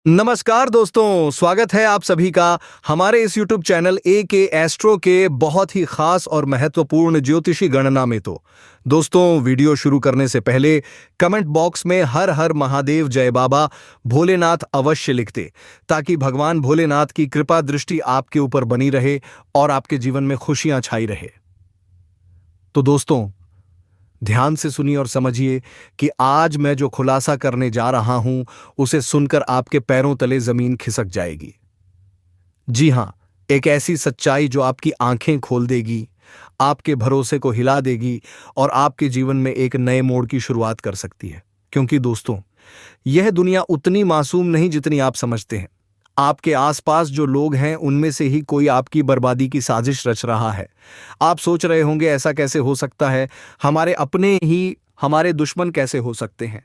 नमस्कार दोस्तों, स्वागत है आप सभी का हमारे इस YouTube चैनल ए के एस्ट्रो के बहुत ही खास और महत्वपूर्ण ज्योतिषी गणना में। तो दोस्तों, वीडियो शुरू करने से पहले कमेंट बॉक्स में हर हर महादेव जय बाबा भोलेनाथ अवश्य लिख दे, ताकि भगवान भोलेनाथ की कृपा दृष्टि आपके ऊपर बनी रहे और आपके जीवन में खुशियां छाई रहे। तो दोस्तों, ध्यान से सुनिए और समझिए कि आज मैं जो खुलासा करने जा रहा हूं उसे सुनकर आपके पैरों तले जमीन खिसक जाएगी। जी हां, एक ऐसी सच्चाई जो आपकी आंखें खोल देगी, आपके भरोसे को हिला देगी और आपके जीवन में एक नए मोड़ की शुरुआत कर सकती है। क्योंकि दोस्तों, यह दुनिया उतनी मासूम नहीं जितनी आप समझते हैं। आपके आसपास जो लोग हैं उनमें से ही कोई आपकी बर्बादी की साजिश रच रहा है। आप सोच रहे होंगे, ऐसा कैसे हो सकता है, हमारे अपने ही हमारे दुश्मन कैसे हो सकते हैं।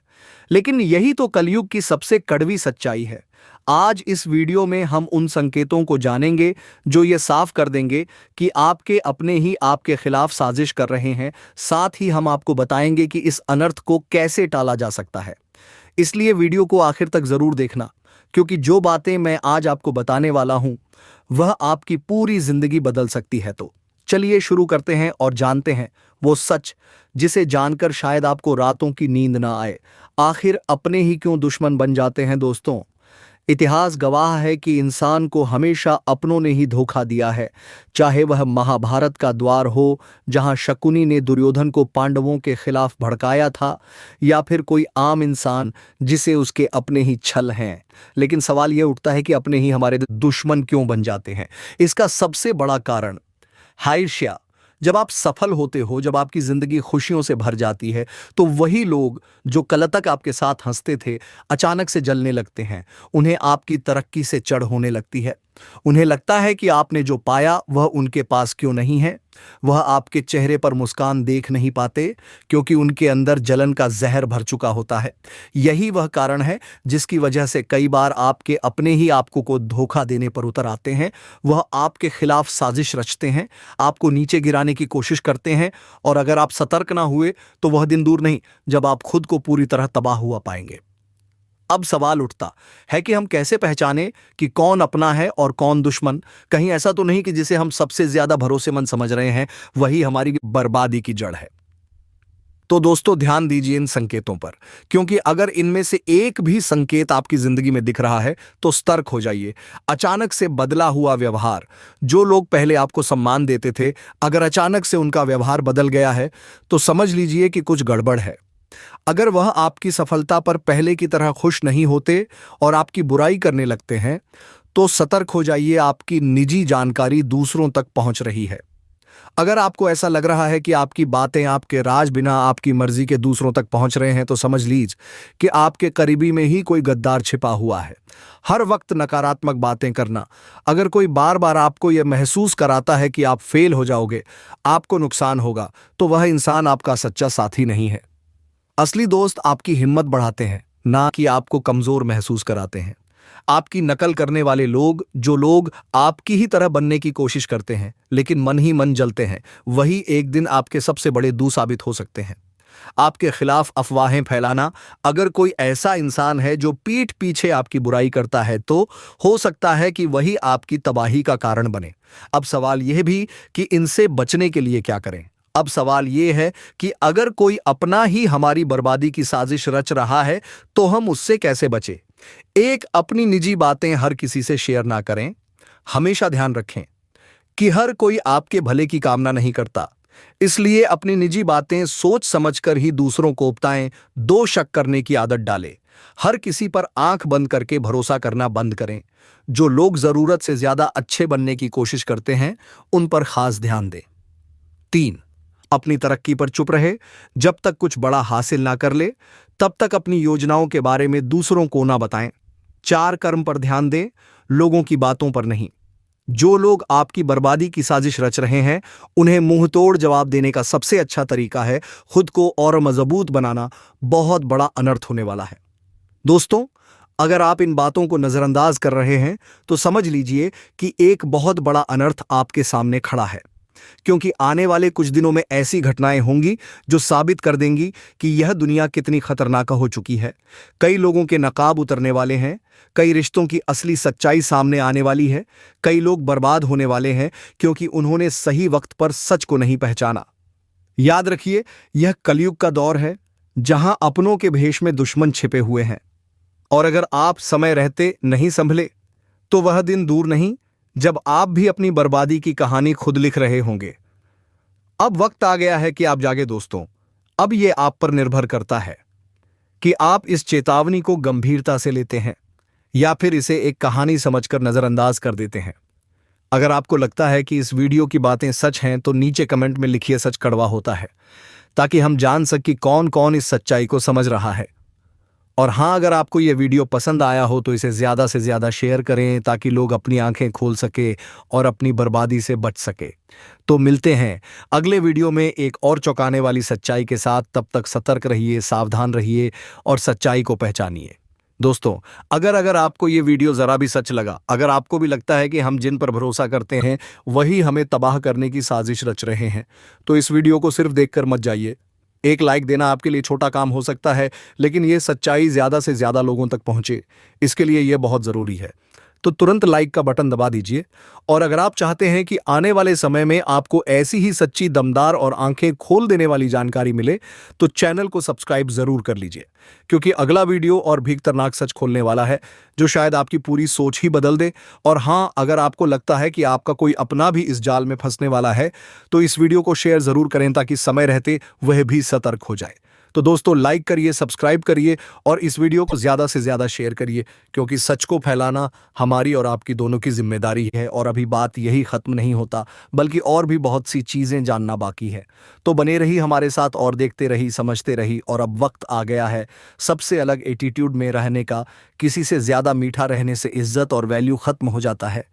लेकिन यही तो कलयुग की सबसे कड़वी सच्चाई है। आज इस वीडियो में हम उन संकेतों को जानेंगे जो ये साफ कर देंगे कि आपके अपने ही आपके खिलाफ साजिश कर रहे हैं। साथ ही हम आपको बताएंगे कि इस अनर्थ को कैसे टाला जा सकता है। इसलिए वीडियो को आखिर तक जरूर देखना, क्योंकि जो बातें मैं आज आपको बताने वाला हूं वह आपकी पूरी जिंदगी बदल सकती है। तो चलिए शुरू करते हैं और जानते हैं वो सच जिसे जानकर शायद आपको रातों की नींद ना आए। आखिर अपने ही क्यों दुश्मन बन जाते हैं दोस्तों? इतिहास गवाह है कि इंसान को हमेशा अपनों ने ही धोखा दिया है। चाहे वह महाभारत का द्वार हो, जहां शकुनी ने दुर्योधन को पांडवों के खिलाफ भड़काया था, या फिर कोई आम इंसान जिसे उसके अपने ही छल हैं। लेकिन सवाल यह उठता है कि अपने ही हमारे दुश्मन क्यों बन जाते हैं? इसका सबसे बड़ा कारण है ईर्ष्या। जब आप सफल होते हो, जब आपकी जिंदगी खुशियों से भर जाती है, तो वही लोग जो कल तक आपके साथ हंसते थे अचानक से जलने लगते हैं। उन्हें आपकी तरक्की से चिढ़ होने लगती है। उन्हें लगता है कि आपने जो पाया वह उनके पास क्यों नहीं है। वह आपके चेहरे पर मुस्कान देख नहीं पाते, क्योंकि उनके अंदर जलन का जहर भर चुका होता है। यही वह कारण है जिसकी वजह से कई बार आपके अपने ही आपको को धोखा देने पर उतर आते हैं। वह आपके खिलाफ साजिश रचते हैं, आपको नीचे गिराने की कोशिश करते हैं। और अगर आप सतर्क ना हुए तो वह दिन दूर नहीं जब आप खुद को पूरी तरह तबाह हुआ पाएंगे। अब सवाल उठता है कि हम कैसे पहचाने कि कौन अपना है और कौन दुश्मन। कहीं ऐसा तो नहीं कि जिसे हम सबसे ज्यादा भरोसेमंद समझ रहे हैं वही हमारी बर्बादी की जड़ है। तो दोस्तों, ध्यान दीजिए इन संकेतों पर, क्योंकि अगर इनमें से एक भी संकेत आपकी जिंदगी में दिख रहा है तो सतर्क हो जाइए। अचानक से बदला हुआ व्यवहार। जो लोग पहले आपको सम्मान देते थे, अगर अचानक से उनका व्यवहार बदल गया है तो समझ लीजिए कि कुछ गड़बड़ है। अगर वह आपकी सफलता पर पहले की तरह खुश नहीं होते और आपकी बुराई करने लगते हैं, तो सतर्क हो जाइए, आपकी निजी जानकारी दूसरों तक पहुंच रही है। अगर आपको ऐसा लग रहा है कि आपकी बातें, आपके राज बिना आपकी मर्जी के दूसरों तक पहुंच रहे हैं, तो समझ लीजिए कि आपके करीबी में ही कोई गद्दार छिपा हुआ है। हर वक्त नकारात्मक बातें करना। अगर कोई बार बार आपको यह महसूस कराता है कि आप फेल हो जाओगे, आपको नुकसान होगा, तो वह इंसान आपका सच्चा साथी नहीं है। असली दोस्त आपकी हिम्मत बढ़ाते हैं, ना कि आपको कमजोर महसूस कराते हैं। आपकी नकल करने वाले लोग, जो लोग आपकी ही तरह बनने की कोशिश करते हैं लेकिन मन ही मन जलते हैं, वही एक दिन आपके सबसे बड़े दोस्त साबित हो सकते हैं। आपके खिलाफ अफवाहें फैलाना। अगर कोई ऐसा इंसान है जो पीठ पीछे आपकी बुराई करता है, तो हो सकता है कि वही आपकी तबाही का कारण बने। अब सवाल यह भी कि इनसे बचने के लिए क्या करें। अब सवाल यह है कि अगर कोई अपना ही हमारी बर्बादी की साजिश रच रहा है तो हम उससे कैसे बचें। एक, अपनी निजी बातें हर किसी से शेयर ना करें। हमेशा ध्यान रखें कि हर कोई आपके भले की कामना नहीं करता, इसलिए अपनी निजी बातें सोच समझकर ही दूसरों को उपताएं। दो शक करने की आदत डालें। हर किसी पर आंख बंद करके भरोसा करना बंद करें। जो लोग जरूरत से ज्यादा अच्छे बनने की कोशिश करते हैं उन पर खास ध्यान दें। 3, अपनी तरक्की पर चुप रहे। जब तक कुछ बड़ा हासिल ना कर ले तब तक अपनी योजनाओं के बारे में दूसरों को ना बताएं। 4, कर्म पर ध्यान दें, लोगों की बातों पर नहीं। जो लोग आपकी बर्बादी की साजिश रच रहे हैं उन्हें मुंह तोड़ जवाब देने का सबसे अच्छा तरीका है खुद को और मजबूत बनाना। बहुत बड़ा अनर्थ होने वाला है। दोस्तों, अगर आप इन बातों को नजरअंदाज कर रहे हैं तो समझ लीजिए कि एक बहुत बड़ा अनर्थ आपके सामने खड़ा है। क्योंकि आने वाले कुछ दिनों में ऐसी घटनाएं होंगी जो साबित कर देंगी कि यह दुनिया कितनी खतरनाक हो चुकी है। कई लोगों के नकाब उतरने वाले हैं, कई रिश्तों की असली सच्चाई सामने आने वाली है, कई लोग बर्बाद होने वाले हैं क्योंकि उन्होंने सही वक्त पर सच को नहीं पहचाना। याद रखिए, यह कलयुग का दौर है जहां अपनों के भेष में दुश्मन छिपे हुए हैं, और अगर आप समय रहते नहीं संभले तो वह दिन दूर नहीं जब आप भी अपनी बर्बादी की कहानी खुद लिख रहे होंगे। अब वक्त आ गया है कि आप जागे दोस्तों। अब यह आप पर निर्भर करता है कि आप इस चेतावनी को गंभीरता से लेते हैं या फिर इसे एक कहानी समझकर नजरअंदाज कर देते हैं। अगर आपको लगता है कि इस वीडियो की बातें सच हैं तो नीचे कमेंट में लिखिए सच कड़वा होता है, ताकि हम जान सकें कि कौन कौन इस सच्चाई को समझ रहा है। और हाँ, अगर आपको यह वीडियो पसंद आया हो तो इसे ज़्यादा से ज़्यादा शेयर करें ताकि लोग अपनी आंखें खोल सके और अपनी बर्बादी से बच सके। तो मिलते हैं अगले वीडियो में एक और चौंकाने वाली सच्चाई के साथ। तब तक सतर्क रहिए, सावधान रहिए और सच्चाई को पहचानिए। दोस्तों, अगर आपको ये वीडियो ज़रा भी सच लगा, अगर आपको भी लगता है कि हम जिन पर भरोसा करते हैं वही हमें तबाह करने की साजिश रच रहे हैं, तो इस वीडियो को सिर्फ देखकर मत जाइए। एक लाइक देना आपके लिए छोटा काम हो सकता है, लेकिन ये सच्चाई ज़्यादा से ज़्यादा लोगों तक पहुंचे, इसके लिए यह बहुत ज़रूरी है। तो तुरंत लाइक का बटन दबा दीजिए। और अगर आप चाहते हैं कि आने वाले समय में आपको ऐसी ही सच्ची, दमदार और आंखें खोल देने वाली जानकारी मिले, तो चैनल को सब्सक्राइब ज़रूर कर लीजिए, क्योंकि अगला वीडियो और भी खतरनाक सच खोलने वाला है जो शायद आपकी पूरी सोच ही बदल दे। और हाँ, अगर आपको लगता है कि आपका कोई अपना भी इस जाल में फंसने वाला है तो इस वीडियो को शेयर ज़रूर करें ताकि समय रहते वह भी सतर्क हो जाए। तो दोस्तों, लाइक करिए, सब्सक्राइब करिए और इस वीडियो को ज़्यादा से ज़्यादा शेयर करिए, क्योंकि सच को फैलाना हमारी और आपकी दोनों की जिम्मेदारी है। और अभी बात यही ख़त्म नहीं होता, बल्कि और भी बहुत सी चीज़ें जानना बाकी है। तो बने रही हमारे साथ और देखते रही, समझते रही। और अब वक्त आ गया है सबसे अलग एटीट्यूड में रहने का। किसी से ज़्यादा मीठा रहने से इज्जत और वैल्यू ख़त्म हो जाता है।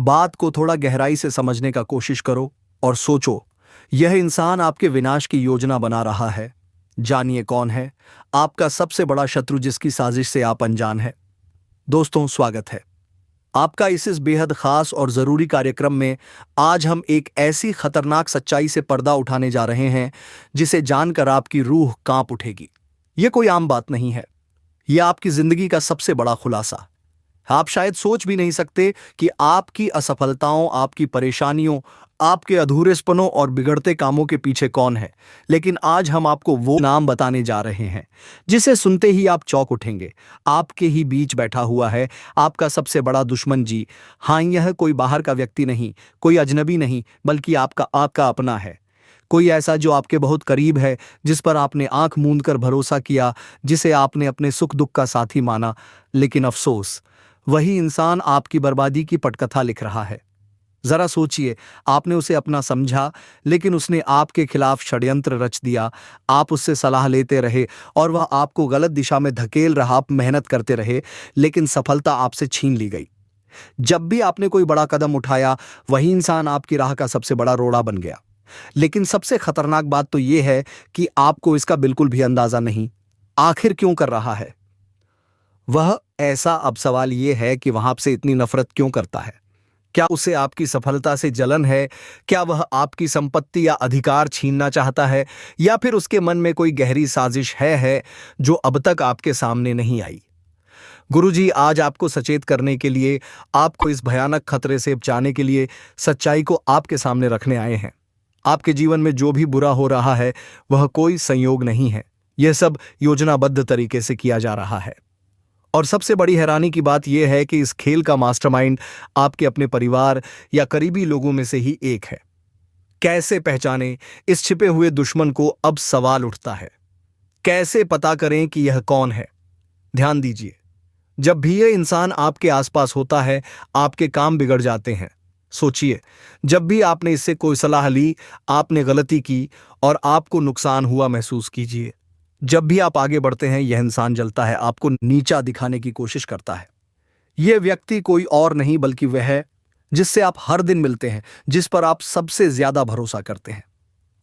बात को थोड़ा गहराई से समझने का कोशिश करो और सोचो, यह इंसान आपके विनाश की योजना बना रहा है। जानिए कौन है आपका सबसे बड़ा शत्रु जिसकी साजिश से आप अनजान हैं। दोस्तों, स्वागत है आपका इस बेहद खास और ज़रूरी कार्यक्रम में। आज हम एक ऐसी खतरनाक सच्चाई से पर्दा उठाने जा रहे हैं जिसे जानकर आपकी रूह कांप उठेगी। यह कोई आम बात नहीं है, यह आपकी ज़िंदगी का सबसे बड़ा खुलासा। आप शायद सोच भी नहीं सकते कि आपकी असफलताओं, आपकी परेशानियों, आपके अधूरेपनों और बिगड़ते कामों के पीछे कौन है। लेकिन आज हम आपको वो नाम बताने जा रहे हैं जिसे सुनते ही आप चौंक उठेंगे। आपके ही बीच बैठा हुआ है आपका सबसे बड़ा दुश्मन। जी हाँ, यह कोई बाहर का व्यक्ति नहीं, कोई अजनबी नहीं, बल्कि आपका अपना है। कोई ऐसा जो आपके बहुत करीब है, जिस पर आपने आंख मूंद कर भरोसा किया, जिसे आपने अपने सुख दुख का साथी माना। लेकिन अफसोस, वही इंसान आपकी बर्बादी की पटकथा लिख रहा है। जरा सोचिए, आपने उसे अपना समझा, लेकिन उसने आपके खिलाफ षड्यंत्र रच दिया। आप उससे सलाह लेते रहे और वह आपको गलत दिशा में धकेल रहा। आप मेहनत करते रहे, लेकिन सफलता आपसे छीन ली गई। जब भी आपने कोई बड़ा कदम उठाया, वही इंसान आपकी राह का सबसे बड़ा रोड़ा बन गया। लेकिन सबसे खतरनाक बात तो यह है कि आपको इसका बिल्कुल भी अंदाजा नहीं। आखिर क्यों कर रहा है वह ऐसा? अब सवाल यह है कि वह आपसे इतनी नफरत क्यों करता है? क्या उसे आपकी सफलता से जलन है? क्या वह आपकी संपत्ति या अधिकार छीनना चाहता है? या फिर उसके मन में कोई गहरी साजिश है जो अब तक आपके सामने नहीं आई? गुरुजी आज आपको सचेत करने के लिए, आपको इस भयानक खतरे से बचाने के लिए सच्चाई को आपके सामने रखने आए हैं। आपके जीवन में जो भी बुरा हो रहा है वह कोई संयोग नहीं है। यह सब योजनाबद्ध तरीके से किया जा रहा है। और सबसे बड़ी हैरानी की बात यह है कि इस खेल का मास्टरमाइंड आपके अपने परिवार या करीबी लोगों में से ही एक है। कैसे पहचानें इस छिपे हुए दुश्मन को? अब सवाल उठता है, कैसे पता करें कि यह कौन है? ध्यान दीजिए, जब भी यह इंसान आपके आसपास होता है, आपके काम बिगड़ जाते हैं। सोचिए, जब भी आपने इससे कोई सलाह ली, आपने गलती की और आपको नुकसान हुआ, महसूस कीजिए। जब भी आप आगे बढ़ते हैं, यह इंसान जलता है, आपको नीचा दिखाने की कोशिश करता है। यह व्यक्ति कोई और नहीं बल्कि वह है जिससे आप हर दिन मिलते हैं, जिस पर आप सबसे ज्यादा भरोसा करते हैं।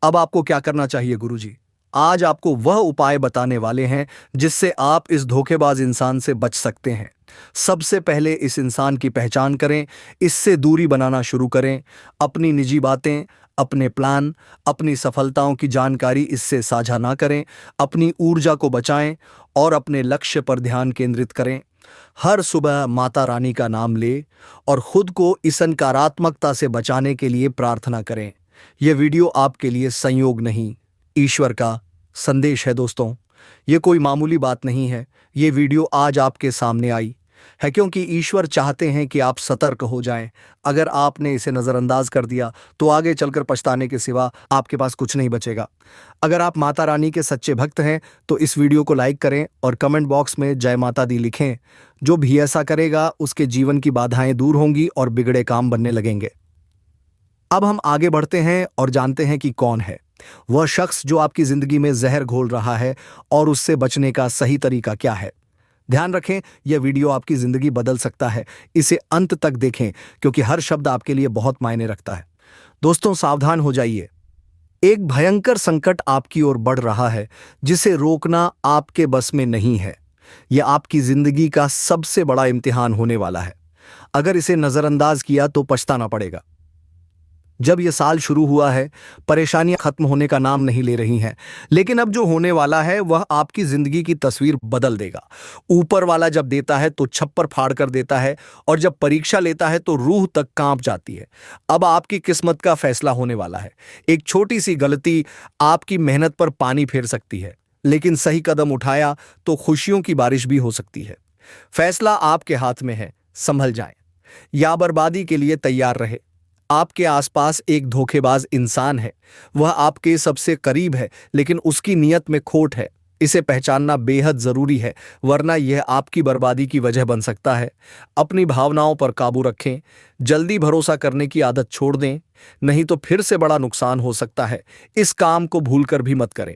अब आपको क्या करना चाहिए गुरुजी? आज आपको वह उपाय बताने वाले हैं जिससे आप इस धोखेबाज इंसान से बच सकते हैं। सबसे पहले इस इंसान की पहचान करें, इससे दूरी बनाना शुरू करें। अपनी निजी बातें, अपने प्लान, अपनी सफलताओं की जानकारी इससे साझा ना करें, अपनी ऊर्जा को बचाएं और अपने लक्ष्य पर ध्यान केंद्रित करें। हर सुबह माता रानी का नाम ले और खुद को इस नकारात्मकता से बचाने के लिए प्रार्थना करें। यह वीडियो आपके लिए संयोग नहीं, ईश्वर का संदेश है दोस्तों। ये कोई मामूली बात नहीं है। ये वीडियो आज आपके सामने आई है क्योंकि ईश्वर चाहते हैं कि आप सतर्क हो जाएं। अगर आपने इसे नज़रअंदाज कर दिया तो आगे चलकर पछताने के सिवा आपके पास कुछ नहीं बचेगा। अगर आप माता रानी के सच्चे भक्त हैं तो इस वीडियो को लाइक करें और कमेंट बॉक्स में जय माता दी लिखें। जो भी ऐसा करेगा उसके जीवन की बाधाएं दूर होंगी और बिगड़े काम बनने लगेंगे। अब हम आगे बढ़ते हैं और जानते हैं कि कौन है वह शख्स जो आपकी जिंदगी में जहर घोल रहा है और उससे बचने का सही तरीका क्या है। ध्यान रखें, यह वीडियो आपकी जिंदगी बदल सकता है। इसे अंत तक देखें क्योंकि हर शब्द आपके लिए बहुत मायने रखता है। दोस्तों सावधान हो जाइए। एक भयंकर संकट आपकी ओर बढ़ रहा है जिसे रोकना आपके बस में नहीं है। यह आपकी जिंदगी का सबसे बड़ा इम्तिहान होने वाला है। अगर इसे नजरअंदाज किया तो पछताना पड़ेगा। जब यह साल शुरू हुआ है, परेशानियां खत्म होने का नाम नहीं ले रही हैं, लेकिन अब जो होने वाला है वह आपकी जिंदगी की तस्वीर बदल देगा। ऊपर वाला जब देता है तो छप्पर फाड़ कर देता है और जब परीक्षा लेता है तो रूह तक कांप जाती है। अब आपकी किस्मत का फैसला होने वाला है। एक छोटी सी गलती आपकी मेहनत पर पानी फेर सकती है, लेकिन सही कदम उठाया तो खुशियों की बारिश भी हो सकती है। फैसला आपके हाथ में है, संभल जाएं या बर्बादी के लिए तैयार रहे। आपके आसपास एक धोखेबाज इंसान है। वह आपके सबसे करीब है लेकिन उसकी नीयत में खोट है। इसे पहचानना बेहद जरूरी है, वरना यह आपकी बर्बादी की वजह बन सकता है। अपनी भावनाओं पर काबू रखें। जल्दी भरोसा करने की आदत छोड़ दें, नहीं तो फिर से बड़ा नुकसान हो सकता है। इस काम को भूलकर भी मत करें।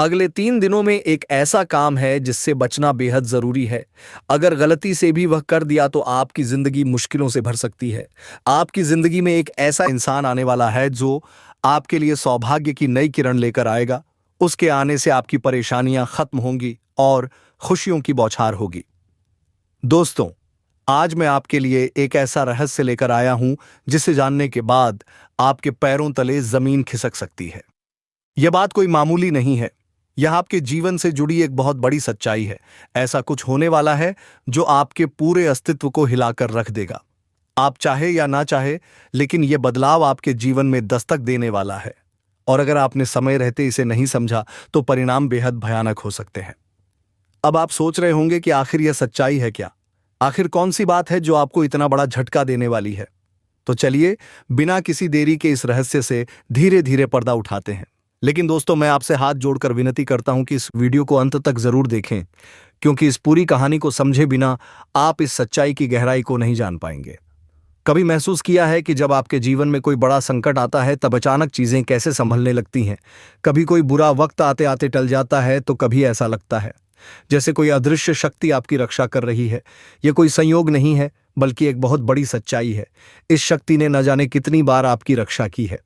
अगले 3 दिनों में एक ऐसा काम है जिससे बचना बेहद जरूरी है। अगर गलती से भी वह कर दिया तो आपकी जिंदगी मुश्किलों से भर सकती है। आपकी जिंदगी में एक ऐसा इंसान आने वाला है जो आपके लिए सौभाग्य की नई किरण लेकर आएगा। उसके आने से आपकी परेशानियां खत्म होंगी और खुशियों की बौछार होगी। दोस्तों, आज मैं आपके लिए एक ऐसा रहस्य लेकर आया हूं जिसे जानने के बाद आपके पैरों तले जमीन खिसक सकती है। यह बात कोई मामूली नहीं है। यह आपके जीवन से जुड़ी एक बहुत बड़ी सच्चाई है। ऐसा कुछ होने वाला है जो आपके पूरे अस्तित्व को हिलाकर रख देगा। आप चाहे या ना चाहे, लेकिन यह बदलाव आपके जीवन में दस्तक देने वाला है। और अगर आपने समय रहते इसे नहीं समझा तो परिणाम बेहद भयानक हो सकते हैं। अब आप सोच रहे होंगे कि आखिर यह सच्चाई है क्या? आखिर कौन सी बात है जो आपको इतना बड़ा झटका देने वाली है? तो चलिए बिना किसी देरी के इस रहस्य से धीरे धीरे पर्दा उठाते हैं। लेकिन दोस्तों, मैं आपसे हाथ जोड़कर विनती करता हूं कि इस वीडियो को अंत तक जरूर देखें, क्योंकि इस पूरी कहानी को समझे बिना आप इस सच्चाई की गहराई को नहीं जान पाएंगे। कभी महसूस किया है कि जब आपके जीवन में कोई बड़ा संकट आता है तब अचानक चीजें कैसे संभलने लगती हैं? कभी कोई बुरा वक्त आते आते टल जाता है तो कभी ऐसा लगता है जैसे कोई अदृश्य शक्ति आपकी रक्षा कर रही है। यह कोई संयोग नहीं है, बल्कि एक बहुत बड़ी सच्चाई है। इस शक्ति ने न जाने कितनी बार आपकी रक्षा की है।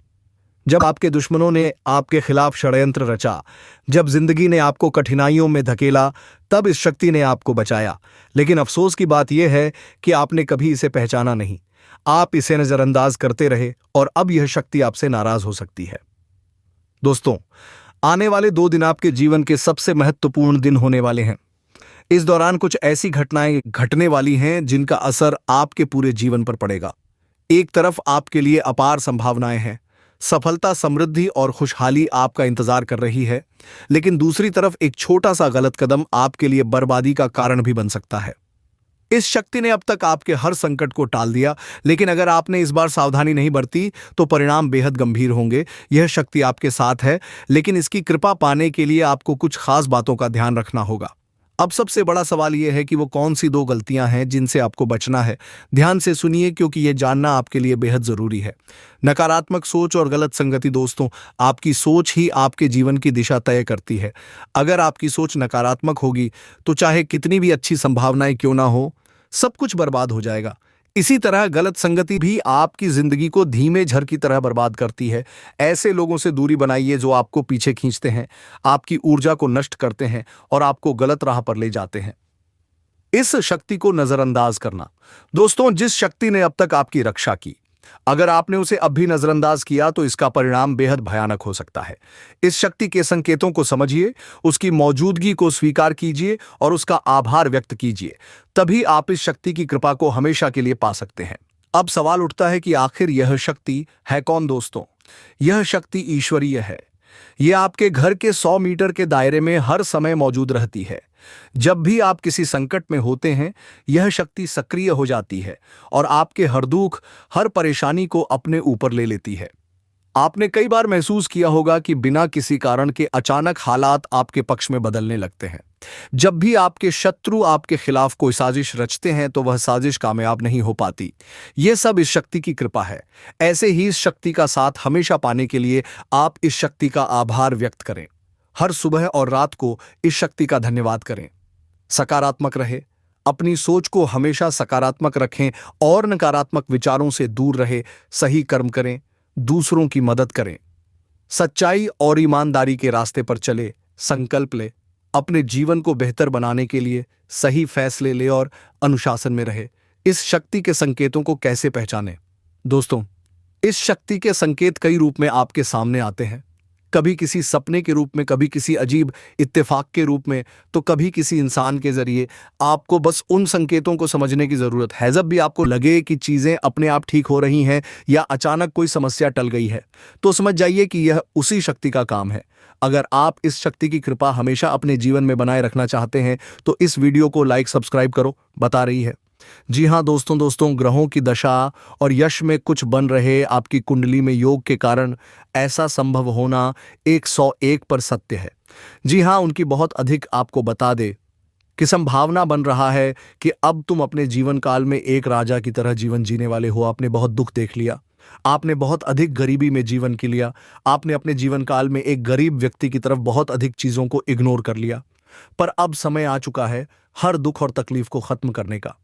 जब आपके दुश्मनों ने आपके खिलाफ षड्यंत्र रचा, जब जिंदगी ने आपको कठिनाइयों में धकेला, तब इस शक्ति ने आपको बचाया। लेकिन अफसोस की बात यह है कि आपने कभी इसे पहचाना नहीं। आप इसे नजरअंदाज करते रहे और अब यह शक्ति आपसे नाराज हो सकती है। दोस्तों, आने वाले 2 दिन आपके जीवन के सबसे महत्वपूर्ण दिन होने वाले हैं। इस दौरान कुछ ऐसी घटनाएं घटने वाली हैं जिनका असर आपके पूरे जीवन पर पड़ेगा। एक तरफ आपके लिए अपार संभावनाएं हैं, सफलता, समृद्धि और खुशहाली आपका इंतजार कर रही है, लेकिन दूसरी तरफ एक छोटा सा गलत कदम आपके लिए बर्बादी का कारण भी बन सकता है। इस शक्ति ने अब तक आपके हर संकट को टाल दिया, लेकिन अगर आपने इस बार सावधानी नहीं बरती तो परिणाम बेहद गंभीर होंगे। यह शक्ति आपके साथ है, लेकिन इसकी कृपा पाने के लिए आपको कुछ खास बातों का ध्यान रखना होगा। अब सबसे बड़ा सवाल यह है कि वो कौन सी 2 गलतियां हैं जिनसे आपको बचना है। ध्यान से सुनिए, क्योंकि यह जानना आपके लिए बेहद जरूरी है। नकारात्मक सोच और गलत संगति। दोस्तों, आपकी सोच ही आपके जीवन की दिशा तय करती है। अगर आपकी सोच नकारात्मक होगी तो चाहे कितनी भी अच्छी संभावनाएं क्यों ना हो, सब कुछ बर्बाद हो जाएगा। इसी तरह गलत संगति भी आपकी जिंदगी को धीमे झर की तरह बर्बाद करती है। ऐसे लोगों से दूरी बनाइए जो आपको पीछे खींचते हैं, आपकी ऊर्जा को नष्ट करते हैं और आपको गलत राह पर ले जाते हैं। इस शक्ति को नजरअंदाज करना। दोस्तों, जिस शक्ति ने अब तक आपकी रक्षा की, अगर आपने उसे अब भी नजरअंदाज किया तो इसका परिणाम बेहद भयानक हो सकता है। इस शक्ति के संकेतों को समझिए, उसकी मौजूदगी को स्वीकार कीजिए और उसका आभार व्यक्त कीजिए। तभी आप इस शक्ति की कृपा को हमेशा के लिए पा सकते हैं। अब सवाल उठता है कि आखिर यह शक्ति है कौन दोस्तों? यह शक्ति ईश्वरीय है। यह आपके घर के 100 मीटर के दायरे में हर समय मौजूद रहती है। जब भी आप किसी संकट में होते हैं, यह शक्ति सक्रिय हो जाती है और आपके हर दुख, हर परेशानी को अपने ऊपर ले लेती है। आपने कई बार महसूस किया होगा कि बिना किसी कारण के अचानक हालात आपके पक्ष में बदलने लगते हैं। जब भी आपके शत्रु आपके खिलाफ कोई साजिश रचते हैं तो वह साजिश कामयाब नहीं हो पाती। यह सब इस शक्ति की कृपा है। ऐसे ही इस शक्ति का साथ हमेशा पाने के लिए आप इस शक्ति का आभार व्यक्त करें। हर सुबह और रात को इस शक्ति का धन्यवाद करें। सकारात्मक रहे, अपनी सोच को हमेशा सकारात्मक रखें और नकारात्मक विचारों से दूर रहे। सही कर्म करें, दूसरों की मदद करें, सच्चाई और ईमानदारी के रास्ते पर चले। संकल्प ले, अपने जीवन को बेहतर बनाने के लिए सही फैसले ले और अनुशासन में रहे। इस शक्ति के संकेतों को कैसे पहचानें? दोस्तों, इस शक्ति के संकेत कई रूप में आपके सामने आते हैं। कभी किसी सपने के रूप में, कभी किसी अजीब इत्तेफाक के रूप में, तो कभी किसी इंसान के जरिए। आपको बस उन संकेतों को समझने की जरूरत है। जब भी आपको लगे कि चीजें अपने आप ठीक हो रही हैं या अचानक कोई समस्या टल गई है, तो समझ जाइए कि यह उसी शक्ति का काम है। अगर आप इस शक्ति की कृपा हमेशा अपने जीवन में बनाए रखना चाहते हैं तो इस वीडियो को लाइक सब्सक्राइब करो, बता रही है। जी हाँ दोस्तों, ग्रहों की दशा और यश में कुछ बन रहे आपकी कुंडली में योग के कारण ऐसा संभव होना 101 पर सत्य है। जी हाँ, उनकी बहुत अधिक आपको बता दे कि संभावना बन रहा है कि अब तुम अपने जीवन काल में एक राजा की तरह जीवन जीने वाले हो। आपने बहुत दुख देख लिया, आपने बहुत अधिक गरीबी में जीवन की लिया, आपने अपने जीवन काल में एक गरीब व्यक्ति की तरफ बहुत अधिक चीजों को इग्नोर कर लिया। पर अब समय आ चुका है हर दुख और तकलीफ को खत्म करने का।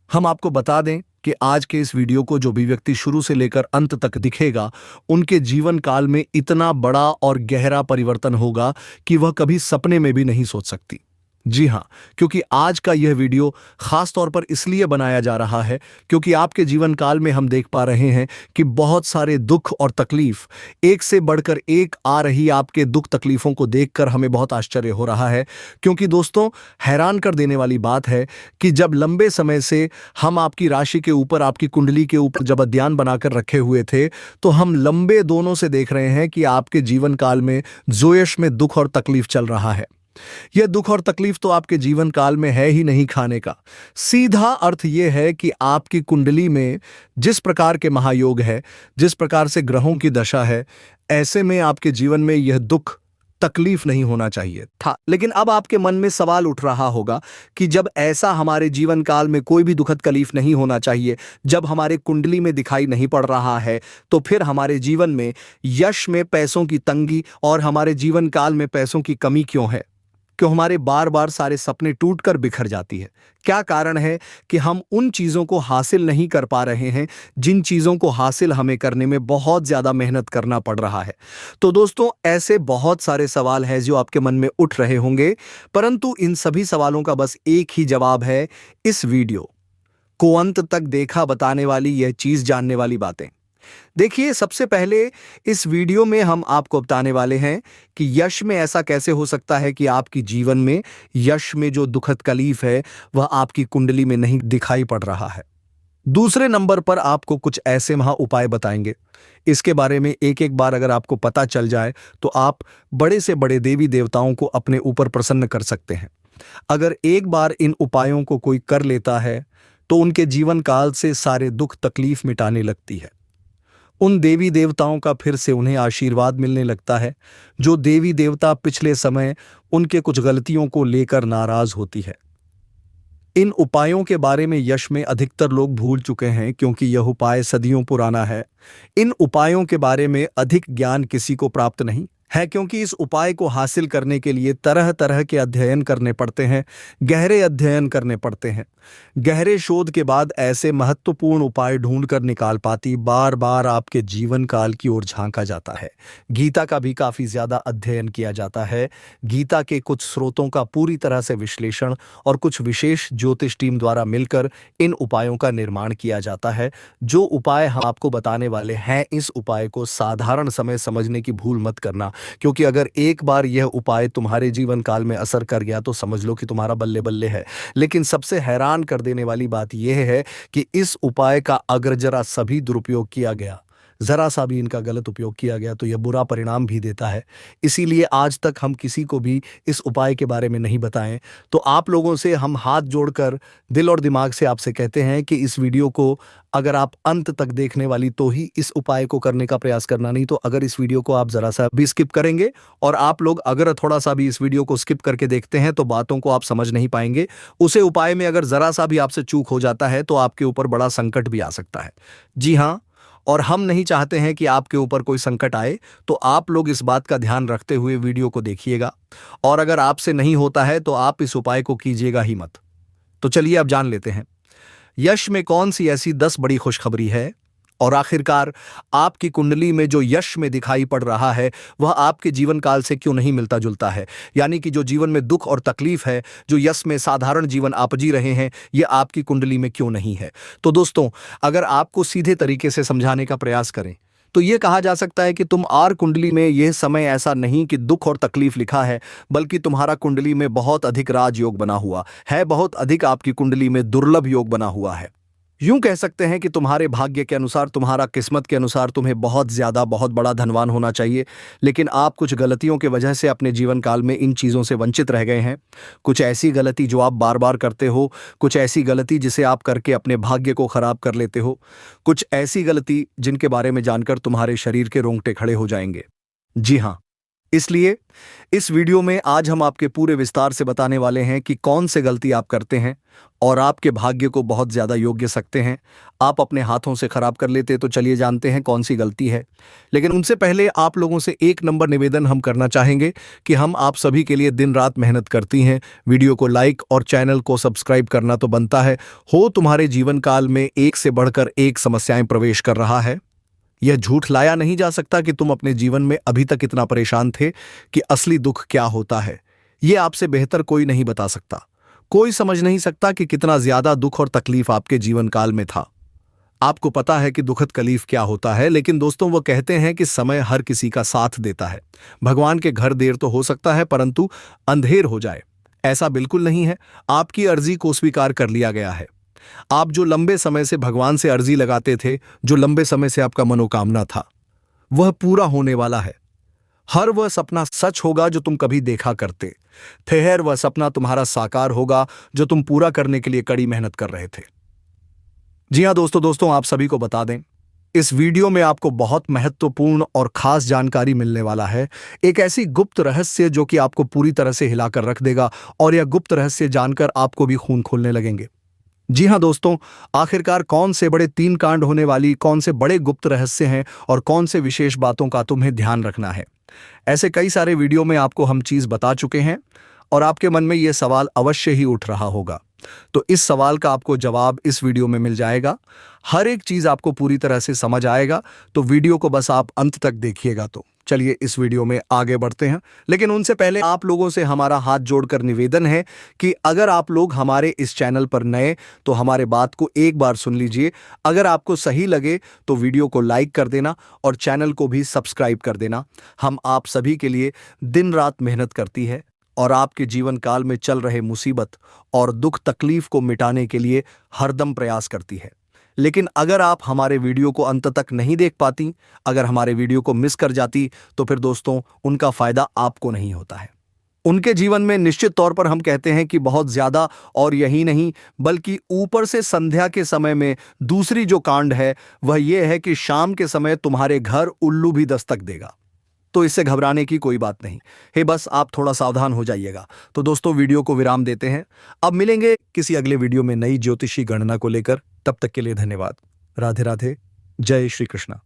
हम आपको बता दें कि आज के इस वीडियो को जो भी व्यक्ति शुरू से लेकर अंत तक दिखेगा, उनके जीवन काल में इतना बड़ा और गहरा परिवर्तन होगा कि वह कभी सपने में भी नहीं सोच सकती। जी हाँ, क्योंकि आज का यह वीडियो खास तौर पर इसलिए बनाया जा रहा है क्योंकि आपके जीवन काल में हम देख पा रहे हैं कि बहुत सारे दुख और तकलीफ एक से बढ़कर एक आ रही। आपके दुख तकलीफों को देखकर हमें बहुत आश्चर्य हो रहा है, क्योंकि दोस्तों, हैरान कर देने वाली बात है कि जब लंबे समय से हम आपकी राशि के ऊपर, आपकी कुंडली के ऊपर जब अध्ययन बनाकर रखे हुए थे, तो हम लंबे दोनों से देख रहे हैं कि आपके जीवन काल में जोयश में दुख और तकलीफ चल रहा है। यह दुख और तकलीफ तो आपके जीवन काल में है ही नहीं खाने का। सीधा अर्थ यह है कि आपकी कुंडली में जिस प्रकार के महायोग है, जिस प्रकार से ग्रहों की दशा है, ऐसे में आपके जीवन में यह दुख तकलीफ नहीं होना चाहिए था। लेकिन अब आपके मन में सवाल उठ रहा होगा कि जब ऐसा हमारे जीवन काल में कोई भी दुखद तकलीफ नहीं होना चाहिए, जब हमारे कुंडली में दिखाई नहीं पड़ रहा है, तो फिर हमारे जीवन में यश में पैसों की तंगी और हमारे जीवन काल में पैसों की कमी क्यों है? क्यों हमारे बार बार सारे सपने टूटकर बिखर जाती है? क्या कारण है कि हम उन चीज़ों को हासिल नहीं कर पा रहे हैं जिन चीज़ों को हासिल हमें करने में बहुत ज़्यादा मेहनत करना पड़ रहा है? तो दोस्तों, ऐसे बहुत सारे सवाल हैं जो आपके मन में उठ रहे होंगे, परंतु इन सभी सवालों का बस एक ही जवाब है। इस वीडियो को अंत तक देखा बताने वाली यह चीज़ जानने वाली बातें। देखिए, सबसे पहले इस वीडियो में हम आपको बताने वाले हैं कि यश में ऐसा कैसे हो सकता है कि आपकी जीवन में यश में जो दुखद तकलीफ है वह आपकी कुंडली में नहीं दिखाई पड़ रहा है। दूसरे नंबर पर आपको कुछ ऐसे महा उपाय बताएंगे। इसके बारे में एक एक बार अगर आपको पता चल जाए तो आप बड़े से बड़े देवी देवताओं को अपने ऊपर प्रसन्न कर सकते हैं। अगर एक बार इन उपायों को कोई कर लेता है तो उनके जीवन काल से सारे दुख तकलीफ मिटाने लगती है। उन देवी देवताओं का फिर से उन्हें आशीर्वाद मिलने लगता है। जो देवी देवता पिछले समय उनके कुछ गलतियों को लेकर नाराज होती है। इन उपायों के बारे में यश में अधिकतर लोग भूल चुके हैं, क्योंकि यह उपाय सदियों पुराना है। इन उपायों के बारे में अधिक ज्ञान किसी को प्राप्त नहीं, है, क्योंकि इस उपाय को हासिल करने के लिए तरह तरह के अध्ययन करने पड़ते हैं, गहरे अध्ययन करने पड़ते हैं। गहरे शोध के बाद ऐसे महत्वपूर्ण उपाय ढूंढकर निकाल पाती बार बार आपके जीवन काल की ओर झांका जाता है। गीता का भी काफी ज्यादा अध्ययन किया जाता है। गीता के कुछ स्रोतों का पूरी तरह से विश्लेषण और कुछ विशेष ज्योतिष टीम द्वारा मिलकर इन उपायों का निर्माण किया जाता है। जो उपाय हम आपको बताने वाले हैं, इस उपाय को साधारण समय समझने की भूल मत करना, क्योंकि अगर एक बार यह उपाय तुम्हारे जीवन काल में असर कर गया तो समझ लो कि तुम्हारा बल्ले बल्ले है। लेकिन सबसे हैरान कर देने वाली बात यह है कि इस उपाय का अगर जरा सभी दुरुपयोग किया गया, जरा सा भी इनका गलत उपयोग किया गया, तो यह बुरा परिणाम भी देता है। इसीलिए आज तक हम किसी को भी इस उपाय के बारे में नहीं बताएं। तो आप लोगों से हम हाथ जोड़कर दिल और दिमाग से आपसे कहते हैं कि इस वीडियो को अगर आप अंत तक देखने वाली तो ही इस उपाय को करने का प्रयास करना, नहीं तो अगर इस वीडियो को आप जरा सा भी स्किप करेंगे और आप लोग अगर थोड़ा सा भी इस वीडियो को स्किप करके देखते हैं तो बातों को आप समझ नहीं पाएंगे। उसे उपाय में अगर जरा सा भी आपसे चूक हो जाता है तो आपके ऊपर बड़ा संकट भी आ सकता है। जी हाँ, और हम नहीं चाहते हैं कि आपके ऊपर कोई संकट आए, तो आप लोग इस बात का ध्यान रखते हुए वीडियो को देखिएगा। और अगर आपसे नहीं होता है तो आप इस उपाय को कीजिएगा ही मत। तो चलिए अब जान लेते हैं यश में कौन सी ऐसी 10 बड़ी खुशखबरी है, और आखिरकार आपकी कुंडली में जो यश में दिखाई पड़ रहा है वह आपके जीवन काल से क्यों नहीं मिलता जुलता है। यानी कि जो जीवन में दुख और तकलीफ है, जो यश में साधारण जीवन आप जी रहे हैं, यह आपकी कुंडली में क्यों नहीं है। तो दोस्तों, अगर आपको सीधे तरीके से समझाने का प्रयास करें तो यह कहा जा सकता है कि तुम आर कुंडली में यह समय ऐसा नहीं कि दुख और तकलीफ लिखा है, बल्कि तुम्हारा कुंडली में बहुत अधिक राजयोग बना हुआ है, बहुत अधिक आपकी कुंडली में दुर्लभ योग बना हुआ है। यूं कह सकते हैं कि तुम्हारे भाग्य के अनुसार, तुम्हारा किस्मत के अनुसार तुम्हें बहुत ज्यादा, बहुत बड़ा धनवान होना चाहिए, लेकिन आप कुछ गलतियों की वजह से अपने जीवन काल में इन चीज़ों से वंचित रह गए हैं। कुछ ऐसी गलती जो आप बार बार करते हो, कुछ ऐसी गलती जिसे आप करके अपने भाग्य को खराब कर लेते हो, कुछ ऐसी गलती जिनके बारे में जानकर तुम्हारे शरीर के रोंगटे खड़े हो जाएंगे। जी हाँ, इसलिए इस वीडियो में आज हम आपके पूरे विस्तार से बताने वाले हैं कि कौन से गलती आप करते हैं और आपके भाग्य को बहुत ज्यादा योग्य सकते हैं आप अपने हाथों से खराब कर लेते। तो चलिए जानते हैं कौन सी गलती है। लेकिन उनसे पहले आप लोगों से एक नंबर निवेदन हम करना चाहेंगे कि हम आप सभी के लिए दिन रात मेहनत करती हैं। वीडियो को लाइक और चैनल को सब्सक्राइब करना तो बनता है। हो तुम्हारे जीवन काल में एक से बढ़कर एक समस्याएं प्रवेश कर रहा है। यह झूठ लाया नहीं जा सकता कि तुम अपने जीवन में अभी तक इतना परेशान थे कि असली दुख क्या होता है यह आपसे बेहतर कोई नहीं बता सकता। कोई समझ नहीं सकता कि कितना ज्यादा दुख और तकलीफ आपके जीवन काल में था। आपको पता है कि दुखद कलीफ क्या होता है, लेकिन दोस्तों वो कहते हैं कि समय हर किसी का साथ देता है। भगवान के घर देर तो हो सकता है परंतु अंधेर हो जाए ऐसा बिल्कुल नहीं है। आपकी अर्जी को स्वीकार कर लिया गया है। आप जो लंबे समय से भगवान से अर्जी लगाते थे, जो लंबे समय से आपका मनोकामना था, वह पूरा होने वाला है। हर वह सपना सच होगा जो तुम कभी देखा करते थे। हर वह सपना तुम्हारा साकार होगा जो तुम पूरा करने के लिए कड़ी मेहनत कर रहे थे। जी हां दोस्तों, आप सभी को बता दें, इस वीडियो में आपको बहुत महत्वपूर्ण और खास जानकारी मिलने वाला है। एक ऐसी गुप्त रहस्य जो कि आपको पूरी तरह से हिलाकर रख देगा, और यह गुप्त रहस्य जानकर आपको भी खून खोलने लगेंगे। जी हां दोस्तों, आखिरकार कौन से बड़े 3 कांड होने वाली, कौन से बड़े गुप्त रहस्य हैं और कौन से विशेष बातों का तुम्हें ध्यान रखना है। ऐसे कई सारे वीडियो में आपको हम चीज बता चुके हैं और आपके मन में यह सवाल अवश्य ही उठ रहा होगा। तो इस सवाल का आपको जवाब इस वीडियो में मिल जाएगा। हर एक चीज आपको पूरी तरह से समझ आएगा। तो वीडियो को बस आप अंत तक देखिएगा। तो चलिए इस वीडियो में आगे बढ़ते हैं। लेकिन उनसे पहले आप लोगों से हमारा हाथ जोड़कर निवेदन है कि अगर आप लोग हमारे इस चैनल पर नए तो हमारे बात को एक बार सुन लीजिए। अगर आपको सही लगे तो वीडियो को लाइक कर देना और चैनल को भी सब्सक्राइब कर देना। हम आप सभी के लिए दिन रात मेहनत करती है और आपके जीवन काल में चल रहे मुसीबत और दुख तकलीफ को मिटाने के लिए हरदम प्रयास करती है। लेकिन अगर आप हमारे वीडियो को अंत तक नहीं देख पाती, अगर हमारे वीडियो को मिस कर जाती, तो फिर दोस्तों उनका फायदा आपको नहीं होता है। उनके जीवन में निश्चित तौर पर हम कहते हैं कि बहुत ज्यादा, और यही नहीं बल्कि ऊपर से संध्या के समय में दूसरी जो कांड है वह यह है कि शाम के समय तुम्हारे घर उल्लू भी दस्तक देगा। तो इससे घबराने की कोई बात नहीं है, बस आप थोड़ा सावधान हो जाइएगा। तो दोस्तों वीडियो को विराम देते हैं। अब मिलेंगे किसी अगले वीडियो में नई ज्योतिषी गणना को लेकर। तब तक के लिए धन्यवाद। राधे राधे। जय श्री कृष्णा।